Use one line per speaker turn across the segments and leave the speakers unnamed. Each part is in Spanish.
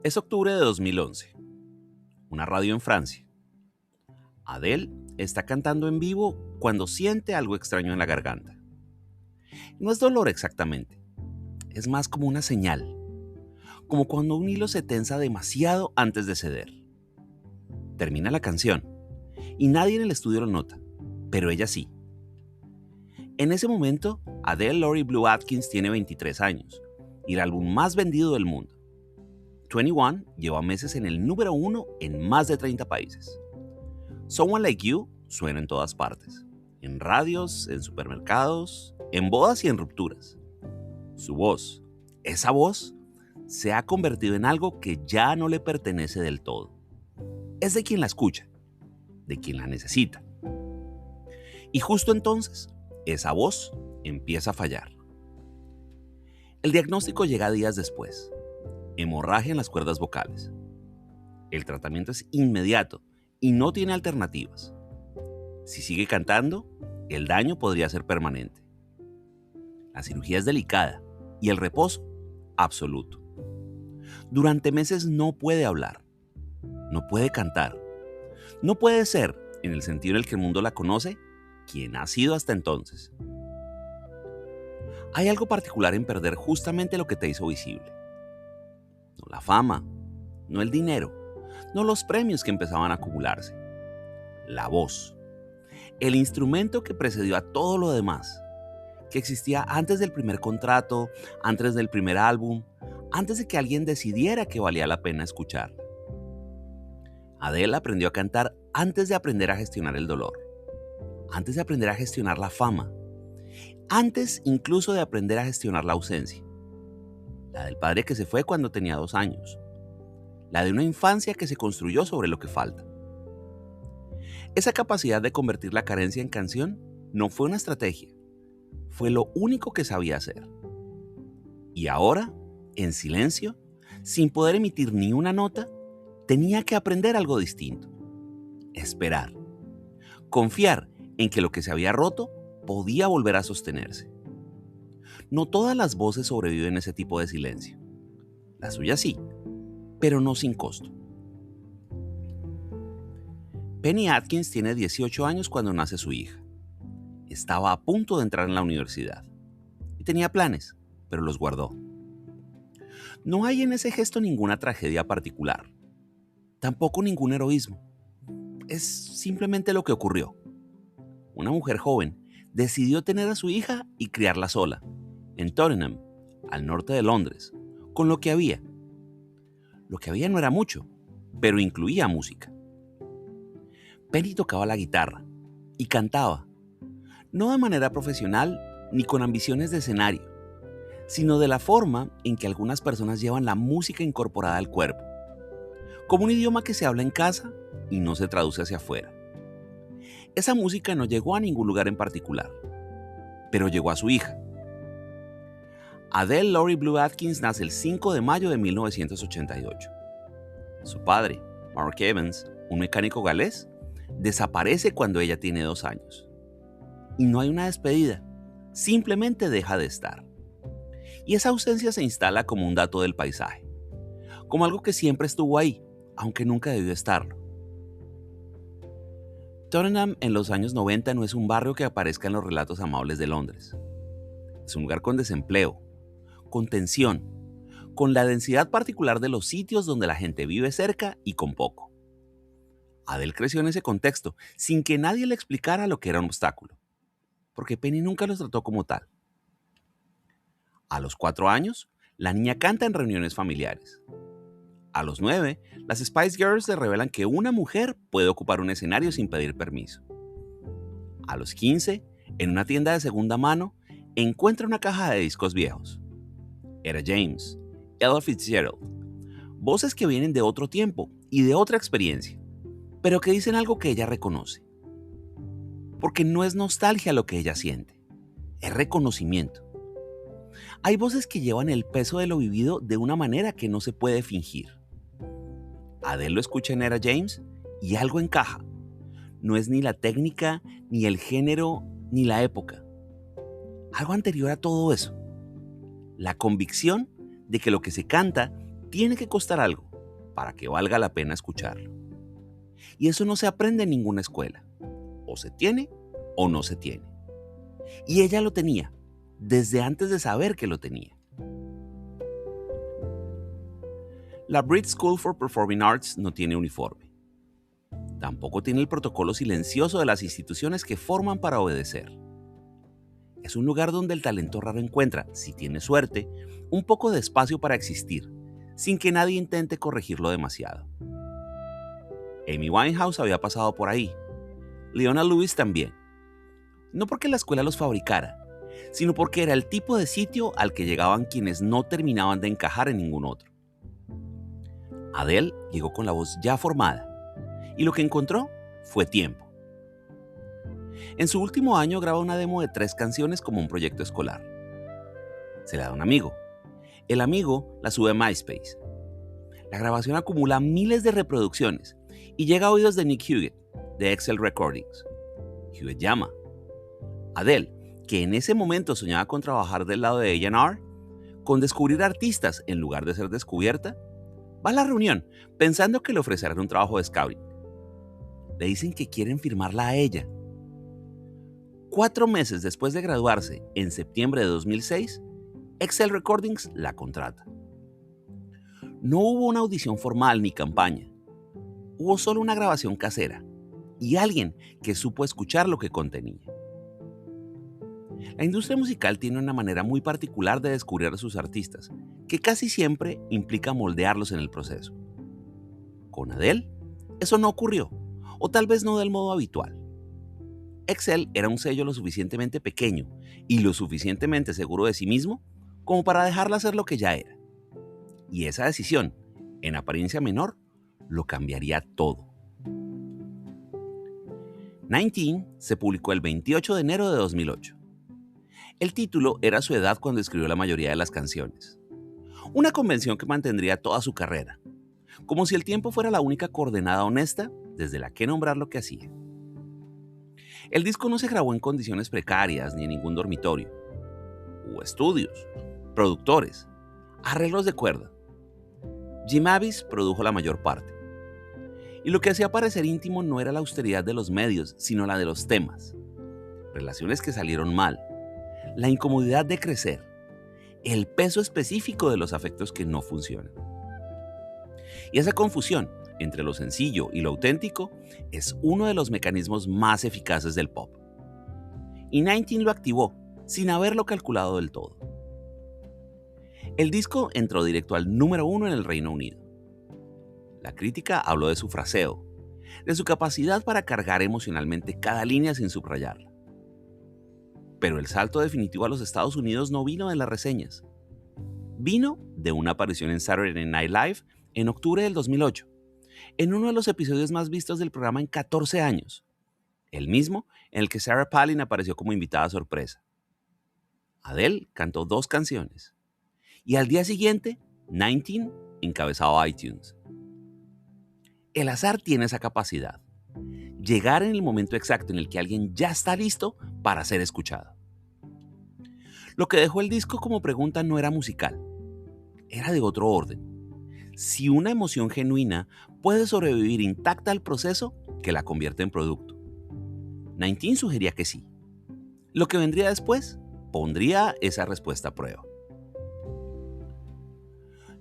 Es octubre de 2011. Una radio en Francia. Adele está cantando en vivo cuando siente algo extraño en la garganta. No es dolor exactamente, es más como una señal, como cuando un hilo se tensa demasiado antes de ceder. Termina la canción y nadie en el estudio lo nota, pero ella sí. En ese momento, Adele Laurie Blue Atkins tiene 23 años y el álbum más vendido del mundo. 21 lleva meses en el número 1 en más de 30 países. Someone Like You suena en todas partes, en radios, en supermercados, en bodas y en rupturas. Su voz, esa voz, se ha convertido en algo que ya no le pertenece del todo. Es de quien la escucha, de quien la necesita. Y justo entonces, esa voz empieza a fallar. El diagnóstico llega días después. Hemorragia en las cuerdas vocales. El tratamiento es inmediato y no tiene alternativas. Si sigue cantando, el daño podría ser permanente. La cirugía es delicada y el reposo, absoluto. Durante meses no puede hablar, no puede cantar, no puede ser, en el sentido en el que el mundo la conoce, quien ha sido hasta entonces. Hay algo particular en perder justamente lo que te hizo visible. No la fama, no el dinero, no los premios que empezaban a acumularse. La voz, el instrumento que precedió a todo lo demás, que existía antes del primer contrato, antes del primer álbum, antes de que alguien decidiera que valía la pena escucharla. Adele aprendió a cantar antes de aprender a gestionar el dolor, antes de aprender a gestionar la fama, antes incluso de aprender a gestionar la ausencia. La del padre que se fue cuando tenía 2 años, la de una infancia que se construyó sobre lo que falta. Esa capacidad de convertir la carencia en canción no fue una estrategia, fue lo único que sabía hacer. Y ahora, en silencio, sin poder emitir ni una nota, tenía que aprender algo distinto. Esperar. Confiar en que lo que se había roto podía volver a sostenerse. No todas las voces sobreviven ese tipo de silencio. La suya sí, pero no sin costo. Penny Atkins tiene 18 años cuando nace su hija. Estaba a punto de entrar en la universidad. Y tenía planes, pero los guardó. No hay en ese gesto ninguna tragedia particular. Tampoco ningún heroísmo. Es simplemente lo que ocurrió. Una mujer joven decidió tener a su hija y criarla sola, en Tottenham, al norte de Londres, con lo que había. Lo que había no era mucho, pero incluía música. Penny tocaba la guitarra y cantaba, no de manera profesional ni con ambiciones de escenario, sino de la forma en que algunas personas llevan la música incorporada al cuerpo, como un idioma que se habla en casa y no se traduce hacia afuera. Esa música no llegó a ningún lugar en particular, pero llegó a su hija. Adele Laurie Blue Atkins nace el 5 de mayo de 1988. Su padre, Mark Evans, un mecánico galés, desaparece cuando ella tiene 2 años. Y no hay una despedida, simplemente deja de estar. Y esa ausencia se instala como un dato del paisaje, como algo que siempre estuvo ahí, aunque nunca debió estarlo. Tottenham en los años 90 no es un barrio que aparezca en los relatos amables de Londres. Es un lugar con desempleo, con tensión, con la densidad particular de los sitios donde la gente vive cerca y con poco. Adele creció en ese contexto, sin que nadie le explicara lo que era un obstáculo, porque Penny nunca los trató como tal. A los 4 años, la niña canta en reuniones familiares. A los 9, las Spice Girls le revelan que una mujer puede ocupar un escenario sin pedir permiso. A los 15, en una tienda de segunda mano, encuentra una caja de discos viejos. Era James, Ella Fitzgerald, voces que vienen de otro tiempo y de otra experiencia, pero que dicen algo que ella reconoce. Porque no es nostalgia lo que ella siente, es reconocimiento. Hay voces que llevan el peso de lo vivido de una manera que no se puede fingir. Adele lo escucha en Era James y algo encaja. No es ni la técnica, ni el género, ni la época. Algo anterior a todo eso. La convicción de que lo que se canta tiene que costar algo, para que valga la pena escucharlo. Y eso no se aprende en ninguna escuela. O se tiene o no se tiene. Y ella lo tenía, desde antes de saber que lo tenía. La Brit School for Performing Arts no tiene uniforme. Tampoco tiene el protocolo silencioso de las instituciones que forman para obedecer. Es un lugar donde el talento raro encuentra, si tiene suerte, un poco de espacio para existir, sin que nadie intente corregirlo demasiado. Amy Winehouse había pasado por ahí. Leona Lewis también. No porque la escuela los fabricara, sino porque era el tipo de sitio al que llegaban quienes no terminaban de encajar en ningún otro. Adele llegó con la voz ya formada, y lo que encontró fue tiempo. En su último año graba una demo de 3 canciones como un proyecto escolar. Se la da a un amigo. El amigo la sube a MySpace. La grabación acumula miles de reproducciones y llega a oídos de Nick Hewitt, de Excel Recordings. Hewitt llama. Adele, que en ese momento soñaba con trabajar del lado de A&R, con descubrir artistas en lugar de ser descubierta, va a la reunión pensando que le ofrecerán un trabajo de scouting. Le dicen que quieren firmarla a ella. 4 meses después de graduarse, en septiembre de 2006, Excel Recordings la contrata. No hubo una audición formal ni campaña. Hubo solo una grabación casera y alguien que supo escuchar lo que contenía. La industria musical tiene una manera muy particular de descubrir a sus artistas, que casi siempre implica moldearlos en el proceso. Con Adele, eso no ocurrió, o tal vez no del modo habitual. Excel era un sello lo suficientemente pequeño y lo suficientemente seguro de sí mismo como para dejarla hacer lo que ya era. Y esa decisión, en apariencia menor, lo cambiaría todo. 19 se publicó el 28 de enero de 2008. El título era su edad cuando escribió la mayoría de las canciones. Una convención que mantendría toda su carrera, como si el tiempo fuera la única coordenada honesta desde la que nombrar lo que hacía. El disco no se grabó en condiciones precarias ni en ningún dormitorio. Hubo estudios, productores, arreglos de cuerda. Jim Avis produjo la mayor parte. Y lo que hacía parecer íntimo no era la austeridad de los medios, sino la de los temas. Relaciones que salieron mal, la incomodidad de crecer, el peso específico de los afectos que no funcionan. Y esa confusión entre lo sencillo y lo auténtico es uno de los mecanismos más eficaces del pop. Y 19 lo activó sin haberlo calculado del todo. El disco entró directo al número 1 en el Reino Unido. La crítica habló de su fraseo, de su capacidad para cargar emocionalmente cada línea sin subrayarla. Pero el salto definitivo a los Estados Unidos no vino de las reseñas. Vino de una aparición en Saturday Night Live en octubre del 2008, en uno de los episodios más vistos del programa en 14 años, el mismo en el que Sarah Palin apareció como invitada sorpresa. Adele cantó 2 canciones, y al día siguiente, 19 encabezaba iTunes. El azar tiene esa capacidad, llegar en el momento exacto en el que alguien ya está listo para ser escuchado. Lo que dejó el disco como pregunta no era musical, era de otro orden. Si una emoción genuina puede sobrevivir intacta al proceso que la convierte en producto. 19 sugería que sí. Lo que vendría después pondría esa respuesta a prueba.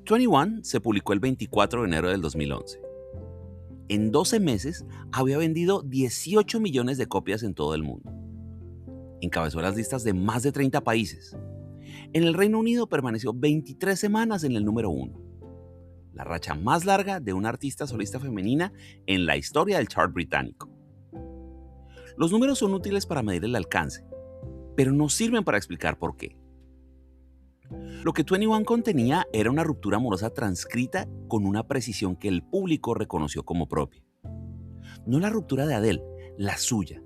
21 se publicó el 24 de enero del 2011. En 12 meses había vendido 18 millones de copias en todo el mundo. Encabezó las listas de más de 30 países. En el Reino Unido permaneció 23 semanas en el número 1. La racha más larga de una artista solista femenina en la historia del chart británico. Los números son útiles para medir el alcance, pero no sirven para explicar por qué. Lo que 21 contenía era una ruptura amorosa transcrita con una precisión que el público reconoció como propia. No la ruptura de Adele, la suya.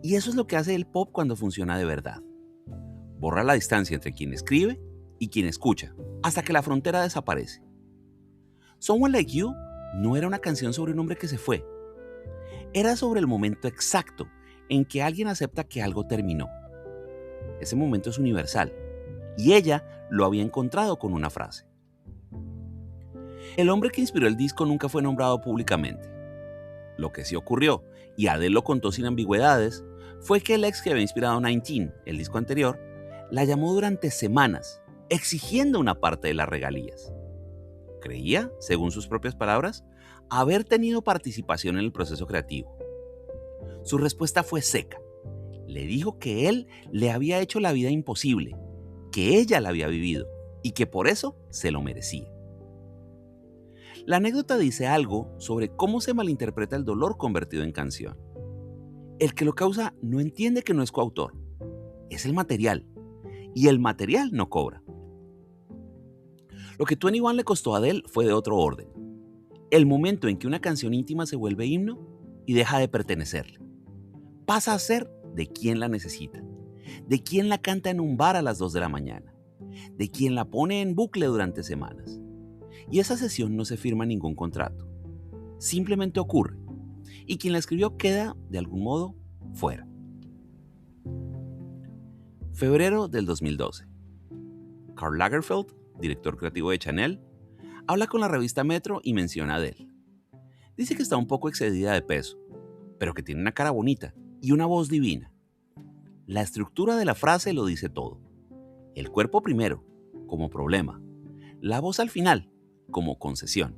Y eso es lo que hace el pop cuando funciona de verdad. Borra la distancia entre quien escribe y quien escucha, hasta que la frontera desaparece. Someone Like You no era una canción sobre un hombre que se fue. Era sobre el momento exacto en que alguien acepta que algo terminó. Ese momento es universal, y ella lo había encontrado con una frase. El hombre que inspiró el disco nunca fue nombrado públicamente. Lo que sí ocurrió, y Adele lo contó sin ambigüedades, fue que el ex que había inspirado 19, el disco anterior, la llamó durante semanas, exigiendo una parte de las regalías. Creía, según sus propias palabras, haber tenido participación en el proceso creativo. Su respuesta fue seca. Le dijo que él le había hecho la vida imposible, que ella la había vivido y que por eso se lo merecía. La anécdota dice algo sobre cómo se malinterpreta el dolor convertido en canción. El que lo causa no entiende que no es coautor, es el material, y el material no cobra. Lo que 21 le costó a Adele fue de otro orden. El momento en que una canción íntima se vuelve himno y deja de pertenecerle. Pasa a ser de quien la necesita, de quien la canta en un bar a las 2 de la mañana, de quien la pone en bucle durante semanas. Y esa sesión no se firma ningún contrato. Simplemente ocurre. Y quien la escribió queda, de algún modo, fuera. Febrero del 2012. Karl Lagerfeld, director creativo de Chanel, habla con la revista Metro y menciona a Adele. Dice que está un poco excedida de peso, pero que tiene una cara bonita y una voz divina. La estructura de la frase lo dice todo. El cuerpo primero, como problema. La voz al final, como concesión.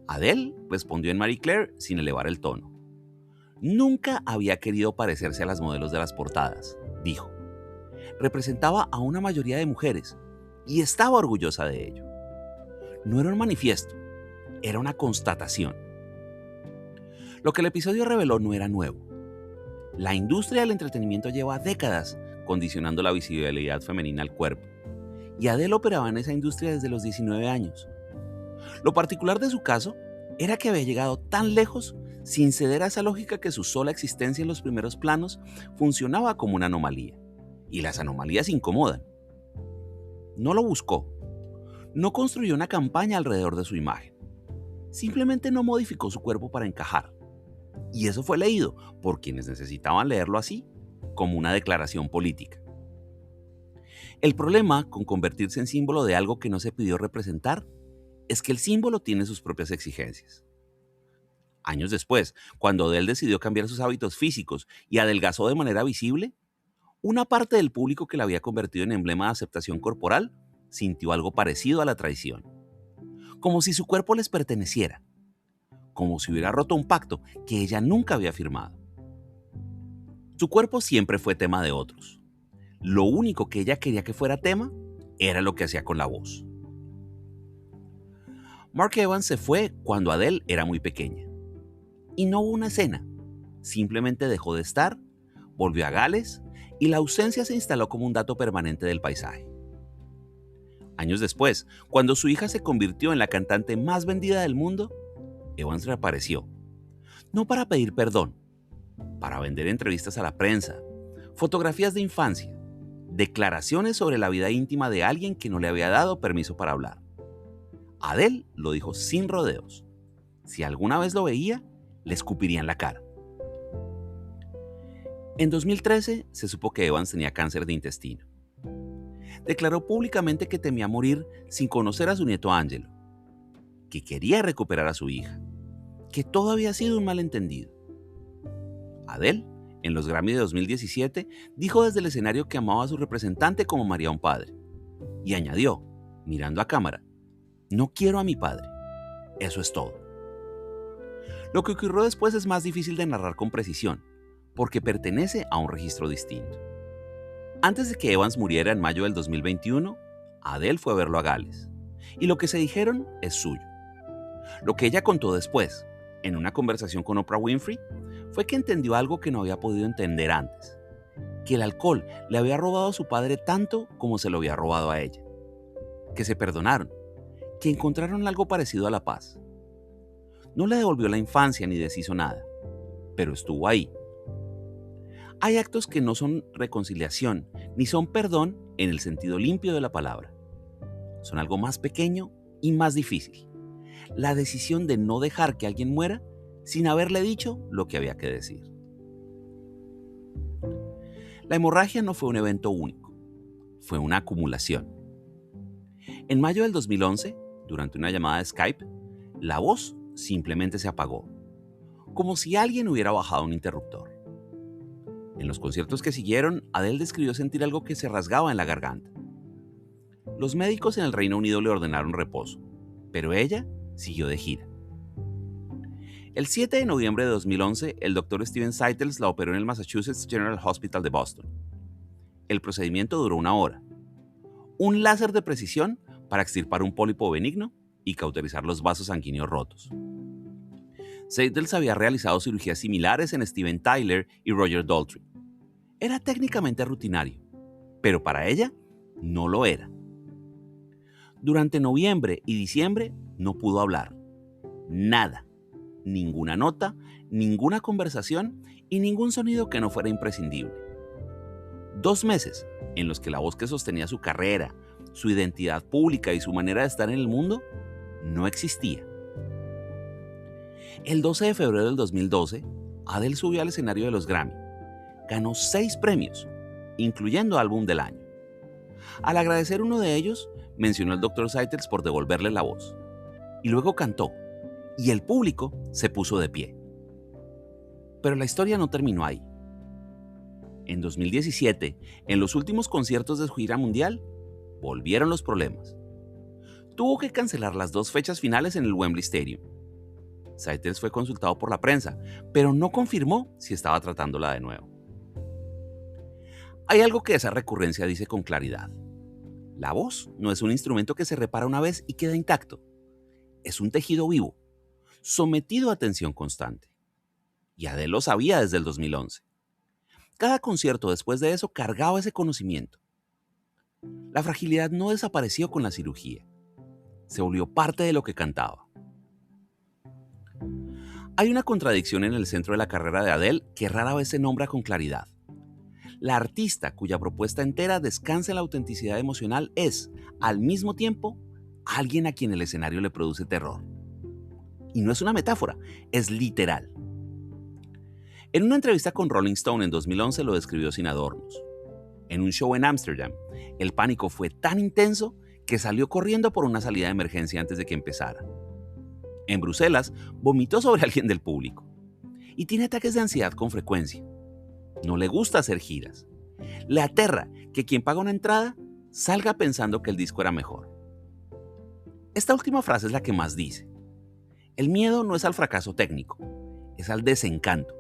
Adele respondió en Marie Claire sin elevar el tono. Nunca había querido parecerse a las modelos de las portadas, dijo. Representaba a una mayoría de mujeres y estaba orgullosa de ello. No era un manifiesto, era una constatación. Lo que el episodio reveló no era nuevo. La industria del entretenimiento lleva décadas condicionando la visibilidad femenina al cuerpo, y Adele operaba en esa industria desde los 19 años. Lo particular de su caso era que había llegado tan lejos sin ceder a esa lógica que su sola existencia en los primeros planos funcionaba como una anomalía, y las anomalías incomodan. No lo buscó, no construyó una campaña alrededor de su imagen, simplemente no modificó su cuerpo para encajar, y eso fue leído por quienes necesitaban leerlo así, como una declaración política. El problema con convertirse en símbolo de algo que no se pidió representar es que el símbolo tiene sus propias exigencias. Años después, cuando Adele decidió cambiar sus hábitos físicos y adelgazó de manera visible, una parte del público que la había convertido en emblema de aceptación corporal sintió algo parecido a la traición. Como si su cuerpo les perteneciera, como si hubiera roto un pacto que ella nunca había firmado. Su cuerpo siempre fue tema de otros. Lo único que ella quería que fuera tema era lo que hacía con la voz. Mark Evans se fue cuando Adele era muy pequeña. Y no hubo una escena. Simplemente dejó de estar, volvió a Gales y la ausencia se instaló como un dato permanente del paisaje. Años después, cuando su hija se convirtió en la cantante más vendida del mundo, Evans reapareció. No para pedir perdón, para vender entrevistas a la prensa, fotografías de infancia, declaraciones sobre la vida íntima de alguien que no le había dado permiso para hablar. Adele lo dijo sin rodeos. Si alguna vez lo veía, le escupiría en la cara. En 2013 se supo que Evans tenía cáncer de intestino. Declaró públicamente que temía morir sin conocer a su nieto Angelo, que quería recuperar a su hija, que todo había sido un malentendido. Adele, en los Grammy de 2017, dijo desde el escenario que amaba a su representante como amaría a un padre, y añadió, mirando a cámara, no quiero a mi padre, eso es todo. Lo que ocurrió después es más difícil de narrar con precisión, porque pertenece a un registro distinto. Antes de que Evans muriera en mayo del 2021, Adele fue a verlo a Gales, y lo que se dijeron es suyo. Lo que ella contó después, en una conversación con Oprah Winfrey, fue que entendió algo que no había podido entender antes, que el alcohol le había robado a su padre tanto como se lo había robado a ella, que se perdonaron, que encontraron algo parecido a la paz. No le devolvió la infancia ni deshizo nada, pero estuvo ahí. Hay actos que no son reconciliación ni son perdón en el sentido limpio de la palabra. Son algo más pequeño y más difícil. La decisión de no dejar que alguien muera sin haberle dicho lo que había que decir. La hemorragia no fue un evento único, fue una acumulación. En mayo del 2011, durante una llamada de Skype, la voz simplemente se apagó, como si alguien hubiera bajado un interruptor. En los conciertos que siguieron, Adele describió sentir algo que se rasgaba en la garganta. Los médicos en el Reino Unido le ordenaron reposo, pero ella siguió de gira. El 7 de noviembre de 2011, el doctor Steven Seitels la operó en el Massachusetts General Hospital de Boston. El procedimiento duró 1 hora. Un láser de precisión para extirpar un pólipo benigno y cauterizar los vasos sanguíneos rotos. Seitels había realizado cirugías similares en Steven Tyler y Roger Daltrey. Era técnicamente rutinario, pero para ella no lo era. Durante noviembre y diciembre no pudo hablar. Nada. Ninguna nota, ninguna conversación y ningún sonido que no fuera imprescindible. 2 meses en los que la voz que sostenía su carrera, su identidad pública y su manera de estar en el mundo no existía. El 12 de febrero del 2012, Adele subió al escenario de los Grammy. Ganó 6 premios, incluyendo Álbum del Año. Al agradecer uno de ellos, mencionó al Dr. Seitels por devolverle la voz. Y luego cantó, y el público se puso de pie. Pero la historia no terminó ahí. En 2017, en los últimos conciertos de su gira mundial, volvieron los problemas. Tuvo que cancelar las 2 fechas finales en el Wembley Stadium. Seitels fue consultado por la prensa, pero no confirmó si estaba tratándola de nuevo. Hay algo que esa recurrencia dice con claridad. La voz no es un instrumento que se repara una vez y queda intacto. Es un tejido vivo, sometido a tensión constante. Y Adele lo sabía desde el 2011. Cada concierto después de eso cargaba ese conocimiento. La fragilidad no desapareció con la cirugía. Se volvió parte de lo que cantaba. Hay una contradicción en el centro de la carrera de Adele que rara vez se nombra con claridad. La artista cuya propuesta entera descansa en la autenticidad emocional es, al mismo tiempo, alguien a quien el escenario le produce terror. Y no es una metáfora, es literal. En una entrevista con Rolling Stone en 2011 lo describió sin adornos. En un show en Ámsterdam, el pánico fue tan intenso que salió corriendo por una salida de emergencia antes de que empezara. En Bruselas, vomitó sobre alguien del público. Y tiene ataques de ansiedad con frecuencia. No le gusta hacer giras. Le aterra que quien paga una entrada salga pensando que el disco era mejor. Esta última frase es la que más dice. El miedo no es al fracaso técnico, es al desencanto,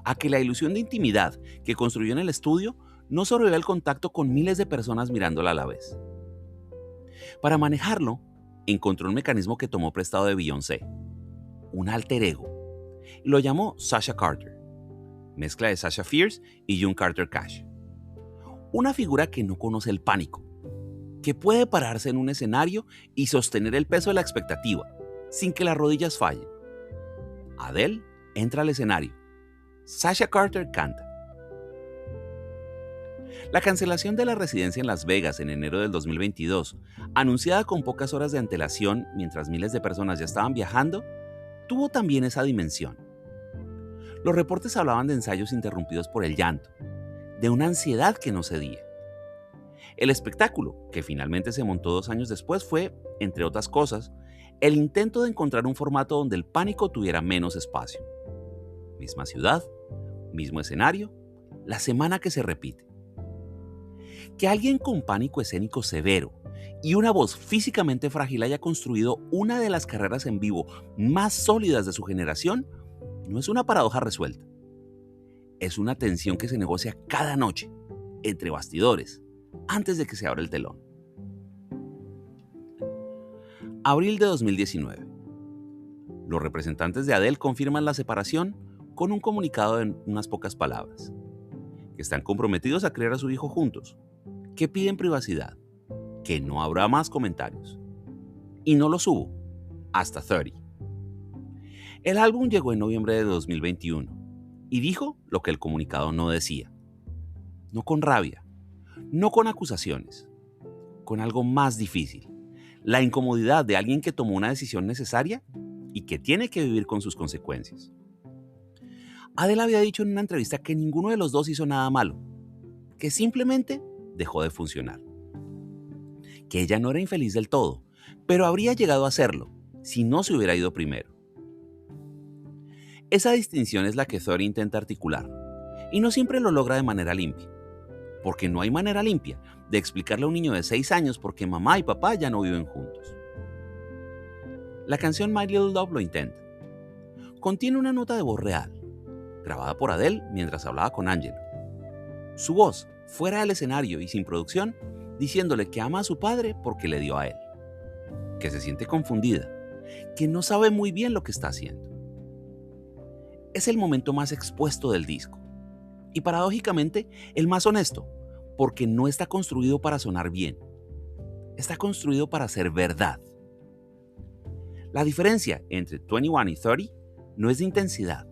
a que la ilusión de intimidad que construyó en el estudio no sobrevive al contacto con miles de personas mirándola a la vez. Para manejarlo, encontró un mecanismo que tomó prestado de Beyoncé, un alter ego, y lo llamó Sasha Carter, mezcla de Sasha Fierce y June Carter Cash. Una figura que no conoce el pánico, que puede pararse en un escenario y sostener el peso de la expectativa, sin que las rodillas fallen. Adele entra al escenario. Sasha Carter canta. La cancelación de la residencia en Las Vegas en enero del 2022, anunciada con pocas horas de antelación mientras miles de personas ya estaban viajando, tuvo también esa dimensión. Los reportes hablaban de ensayos interrumpidos por el llanto, de una ansiedad que no cedía. El espectáculo, que finalmente se montó 2 años después, fue, entre otras cosas, el intento de encontrar un formato donde el pánico tuviera menos espacio. Misma ciudad, mismo escenario, la semana que se repite. Que alguien con pánico escénico severo y una voz físicamente frágil haya construido una de las carreras en vivo más sólidas de su generación no es una paradoja resuelta. Es una tensión que se negocia cada noche, entre bastidores, antes de que se abra el telón. Abril de 2019. Los representantes de Adele confirman la separación con un comunicado en unas pocas palabras. Que están comprometidos a criar a su hijo juntos, que piden privacidad, que no habrá más comentarios. Y no los hubo, hasta 30. El álbum llegó en noviembre de 2021 y dijo lo que el comunicado no decía. No con rabia, no con acusaciones, con algo más difícil. La incomodidad de alguien que tomó una decisión necesaria y que tiene que vivir con sus consecuencias. Adele había dicho en una entrevista que ninguno de los dos hizo nada malo, que simplemente dejó de funcionar. Que ella no era infeliz del todo, pero habría llegado a hacerlo si no se hubiera ido primero. Esa distinción es la que Thori intenta articular, y no siempre lo logra de manera limpia, porque no hay manera limpia de explicarle a un niño de 6 años por qué mamá y papá ya no viven juntos. La canción My Little Love lo intenta. Contiene una nota de voz real, grabada por Adele mientras hablaba con Angelo. Su voz, fuera del escenario y sin producción, diciéndole que ama a su padre porque le dio a él, que se siente confundida, que no sabe muy bien lo que está haciendo. Es el momento más expuesto del disco, y paradójicamente el más honesto, porque no está construido para sonar bien, está construido para ser verdad. La diferencia entre 21 y 30 no es de intensidad,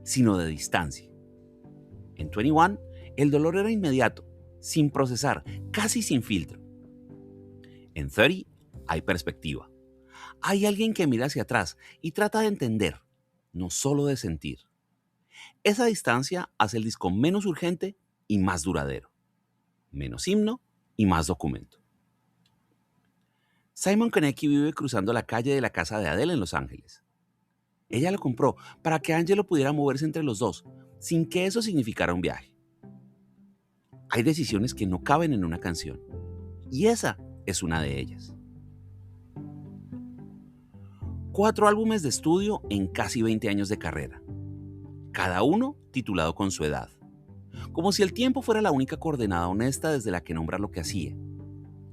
sino de distancia. En 21, el dolor era inmediato, sin procesar, casi sin filtro. En 30 hay perspectiva. Hay alguien que mira hacia atrás y trata de entender, no solo de sentir. Esa distancia hace el disco menos urgente y más duradero. Menos himno y más documento. Simon Konecki vive cruzando la calle de la casa de Adele en Los Ángeles. Ella lo compró para que Angelo pudiera moverse entre los dos, sin que eso significara un viaje. Hay decisiones que no caben en una canción, y esa es una de ellas. 4 álbumes de estudio en casi 20 años de carrera, cada uno titulado con su edad, como si el tiempo fuera la única coordenada honesta desde la que nombrar lo que hacía,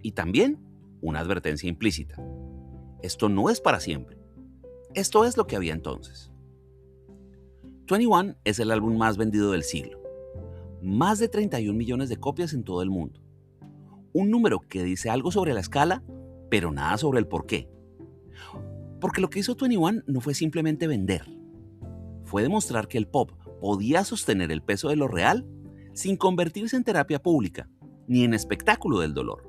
y también una advertencia implícita. Esto no es para siempre. Esto es lo que había entonces. 21 es el álbum más vendido del siglo. Más de 31 millones de copias en todo el mundo. Un número que dice algo sobre la escala, pero nada sobre el por qué. Porque lo que hizo 21 no fue simplemente vender. Fue demostrar que el pop podía sostener el peso de lo real sin convertirse en terapia pública, ni en espectáculo del dolor.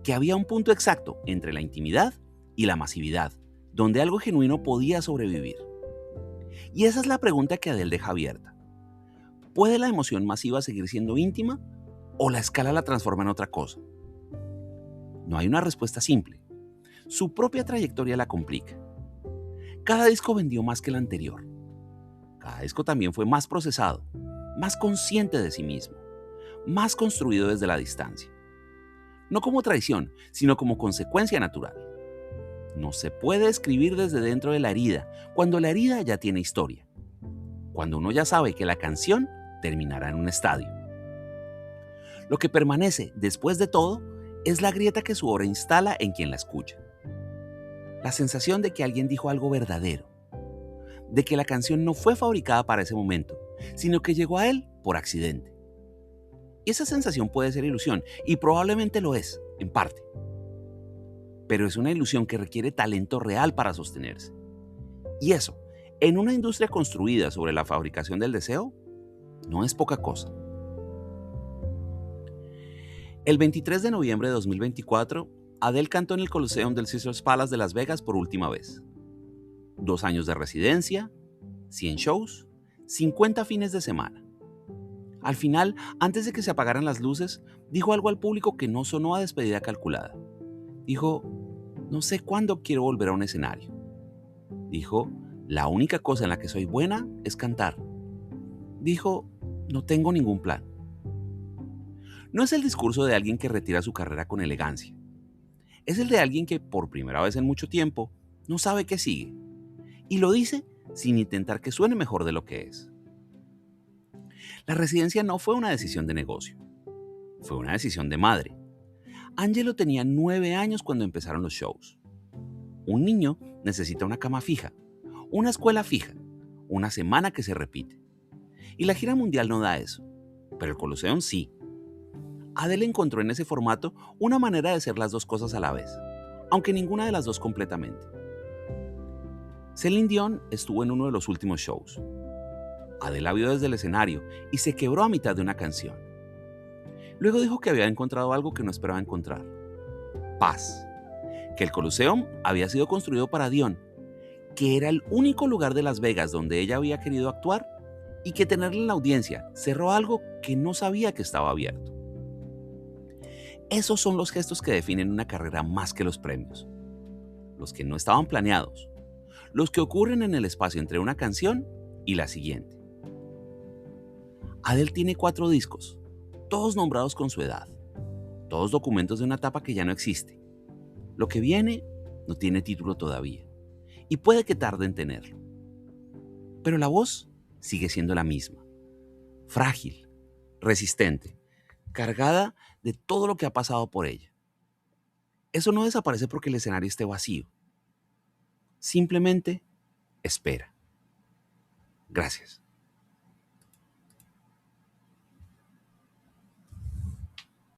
Que había un punto exacto entre la intimidad y la masividad, donde algo genuino podía sobrevivir. Y esa es la pregunta que Adele deja abierta. ¿Puede la emoción masiva seguir siendo íntima o la escala la transforma en otra cosa? No hay una respuesta simple. Su propia trayectoria la complica. Cada disco vendió más que el anterior. Cada disco también fue más procesado, más consciente de sí mismo, más construido desde la distancia. No como traición, sino como consecuencia natural. No se puede escribir desde dentro de la herida, cuando la herida ya tiene historia. Cuando uno ya sabe que la canción terminará en un estadio. Lo que permanece después de todo es la grieta que su obra instala en quien la escucha. La sensación de que alguien dijo algo verdadero, de que la canción no fue fabricada para ese momento, sino que llegó a él por accidente. Y esa sensación puede ser ilusión, y probablemente lo es, en parte. Pero es una ilusión que requiere talento real para sostenerse. Y eso, en una industria construida sobre la fabricación del deseo, no es poca cosa. El 23 de noviembre de 2024, Adele cantó en el Coliseum del Caesars Palace de Las Vegas por última vez. 2 años de residencia, 100 shows, 50 fines de semana. Al final, antes de que se apagaran las luces, dijo algo al público que no sonó a despedida calculada. Dijo, no sé cuándo quiero volver a un escenario. Dijo, la única cosa en la que soy buena es cantar. Dijo, no tengo ningún plan. No es el discurso de alguien que retira su carrera con elegancia. Es el de alguien que, por primera vez en mucho tiempo, no sabe qué sigue. Y lo dice sin intentar que suene mejor de lo que es. La residencia no fue una decisión de negocio. Fue una decisión de madre. Angelo tenía 9 años cuando empezaron los shows. Un niño necesita una cama fija, una escuela fija, una semana que se repite. Y la gira mundial no da eso, pero el Coliseum sí. Adele encontró en ese formato una manera de hacer las dos cosas a la vez, aunque ninguna de las dos completamente. Celine Dion estuvo en uno de los últimos shows. Adele la vio desde el escenario y se quebró a mitad de una canción. Luego dijo que había encontrado algo que no esperaba encontrar. Paz. Que el Coliseum había sido construido para Dion, que era el único lugar de Las Vegas donde ella había querido actuar y que tenerla en la audiencia cerró algo que no sabía que estaba abierto. Esos son los gestos que definen una carrera más que los premios. los que no estaban planeados, los que ocurren en el espacio entre una canción y la siguiente. Adele tiene 4 discos, todos nombrados con su edad, todos documentos de una etapa que ya no existe. Lo que viene no tiene título todavía, y puede que tarde en tenerlo. Pero la voz sigue siendo la misma, frágil, resistente, cargada de todo lo que ha pasado por ella. Eso no desaparece porque el escenario esté vacío. Simplemente espera. Gracias.